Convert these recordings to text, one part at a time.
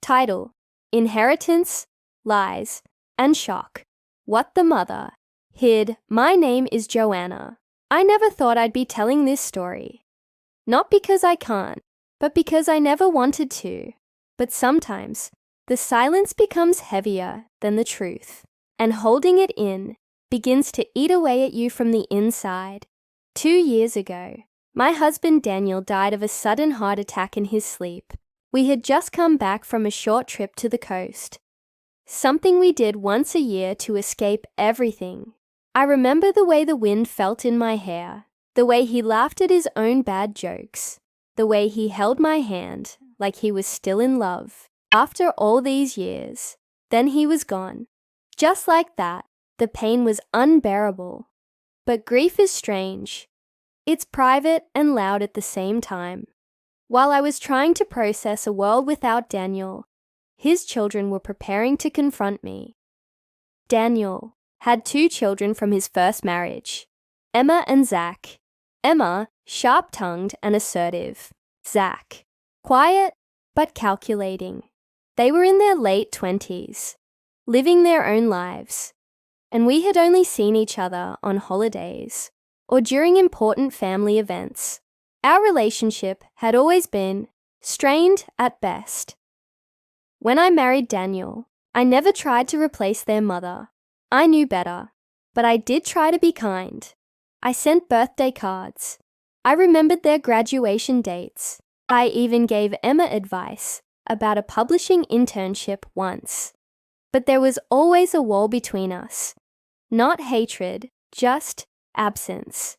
Title: Inheritance, Lies, and Shock. What the Mother Hid. My name is Joanna. I never thought I'd be telling this story. Not because I can't, but because I never wanted to. But sometimes, the silence becomes heavier than the truth, and holding it in begins to eat away at you from the inside. 2 years ago, my husband Daniel died of a sudden heart attack in his sleep. We had just come back from a short trip to the coast, something we did once a year to escape everything. I remember the way the wind felt in my hair, the way he laughed at his own bad jokes, the way he held my hand like he was still in love. After all these years, then he was gone. Just like that, the pain was unbearable. But grief is strange. It's private and loud at the same time. While I was trying to process a world without Daniel, his children were preparing to confront me. Daniel had 2 children from his first marriage, Emma and Zack. Emma, sharp-tongued and assertive. Zack, quiet but calculating. They were in their late 20s, living their own lives, and we had only seen each other on holidays or during important family events. Our relationship had always been strained at best. When I married Daniel, I never tried to replace their mother. I knew better, but I did try to be kind. I sent birthday cards. I remembered their graduation dates. I even gave Emma advice about a publishing internship once. But there was always a wall between us. Not hatred, just absence.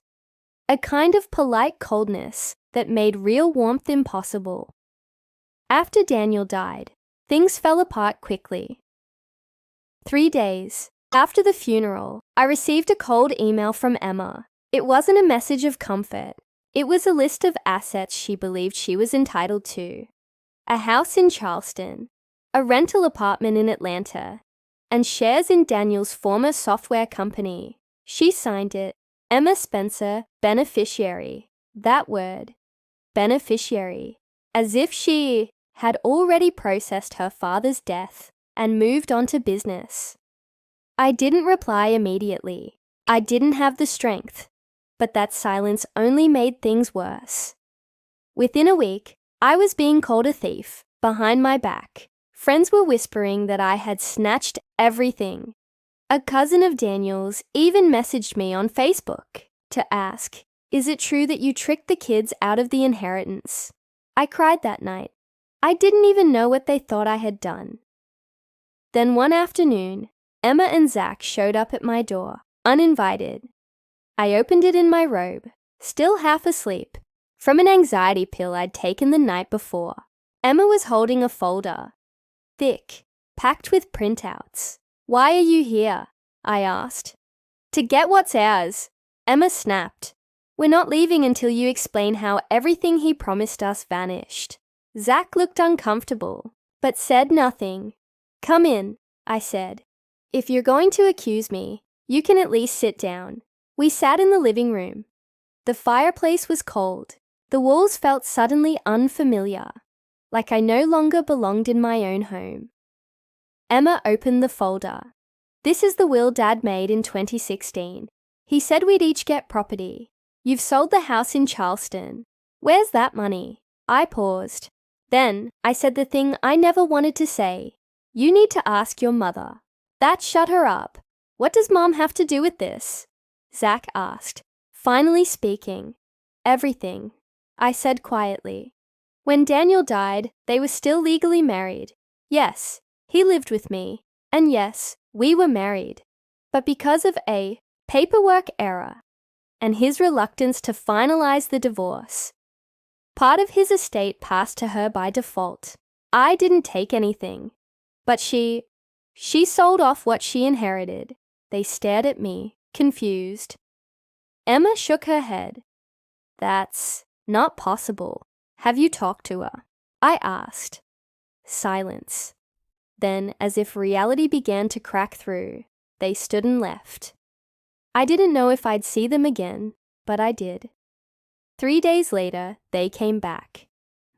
A kind of polite coldness that made real warmth impossible. After Daniel died, things fell apart quickly. 3 days after the funeral, I received a cold email from Emma. It wasn't a message of comfort. It was a list of assets she believed she was entitled to. A house in Charleston, a rental apartment in Atlanta, and shares in Daniel's former software company. She signed it, Emma Spencer, beneficiary. That word, beneficiary, as if she had already processed her father's death and moved on to business. I didn't reply immediately. I didn't have the strength, but that silence only made things worse. Within a week, I was being called a thief behind my back. Friends were whispering that I had snatched everything. A cousin of Daniel's even messaged me on Facebook to ask, "Is it true that you tricked the kids out of the inheritance?" I cried that night. I didn't even know what they thought I had done. Then one afternoon, Emma and Zack showed up at my door, uninvited. I opened it in my robe, still half asleep, from an anxiety pill I'd taken the night before. Emma was holding a folder, thick, packed with printouts. "Why are you here?" I asked. "To get what's ours," Emma snapped. "We're not leaving until you explain how everything he promised us vanished." Zack looked uncomfortable, but said nothing. "Come in," I said. "If you're going to accuse me, you can at least sit down." We sat in the living room. The fireplace was cold. The walls felt suddenly unfamiliar, like I no longer belonged in my own home. Emma opened the folder. "This is the will Dad made in 2016. He said we'd each get property. You've sold the house in Charleston. Where's that money?" I paused. Then I said the thing I never wanted to say. "You need to ask your mother." That shut her up. "What does Mom have to do with this?" Zack asked, finally speaking. "Everything," I said quietly. "When Daniel died, they were still legally married. Yes, he lived with me, and yes, we were married. But because of a paperwork error and his reluctance to finalize the divorce, part of his estate passed to her by default. I didn't take anything, but she sold off what she inherited." They stared at me, confused. Emma shook her head. "That's not possible. Have you talked to her?" I asked. Silence. Then, as if reality began to crack through, they stood and left. I didn't know if I'd see them again, but I did. 3 days later, they came back.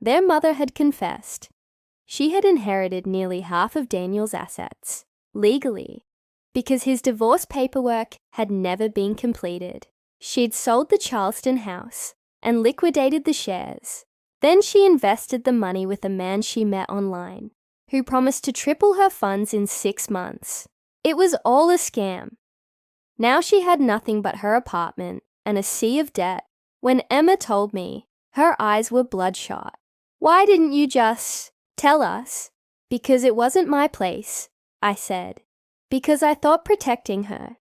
Their mother had confessed. She had inherited nearly half of Daniel's assets, legally, because his divorce paperwork had never been completed. She'd sold the Charleston house and liquidated the shares. Then she invested the money with a man she met online, who promised to triple her funds in 6 months. It was all a scam. Now she had nothing but her apartment and a sea of debt. When Emma told me, her eyes were bloodshot. "Why didn't you just tell us?" "Because it wasn't my place," I said. "Because I thought protecting her,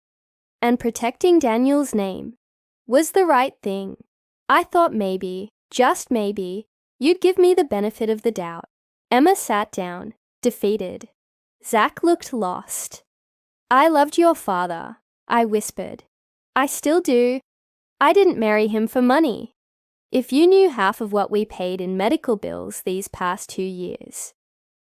and protecting Daniel's name, was the right thing. I thought maybe, just maybe, you'd give me the benefit of the doubt." Emma sat down, defeated. Zack looked lost. "I loved your father," I whispered. "I still do. I didn't marry him for money. If you knew half of what we paid in medical bills these past 2 years,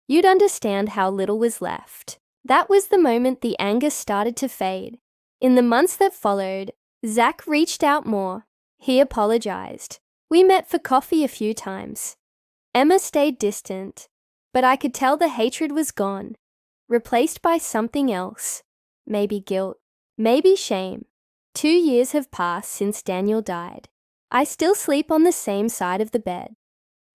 you'd understand how little was left." That was the moment the anger started to fade. In the months that followed, Zack reached out more. He apologized. We met for coffee a few times. Emma stayed distant, but I could tell the hatred was gone, replaced by something else. Maybe guilt, maybe shame. 2 years have passed since Daniel died. I still sleep on the same side of the bed.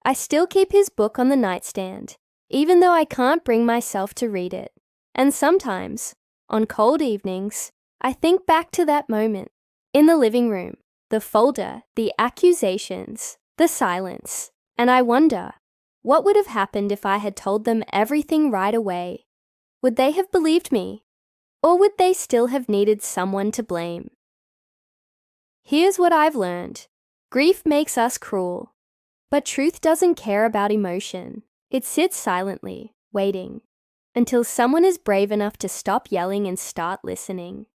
I still keep his book on the nightstand, even though I can't bring myself to read it. And sometimes, on cold evenings, I think back to that moment. In the living room, the folder, the accusations, the silence. And I wonder, what would have happened if I had told them everything right away? Would they have believed me? Or would they still have needed someone to blame? Here's what I've learned. Grief makes us cruel. But truth doesn't care about emotion. It sits silently, waiting, until someone is brave enough to stop yelling and start listening.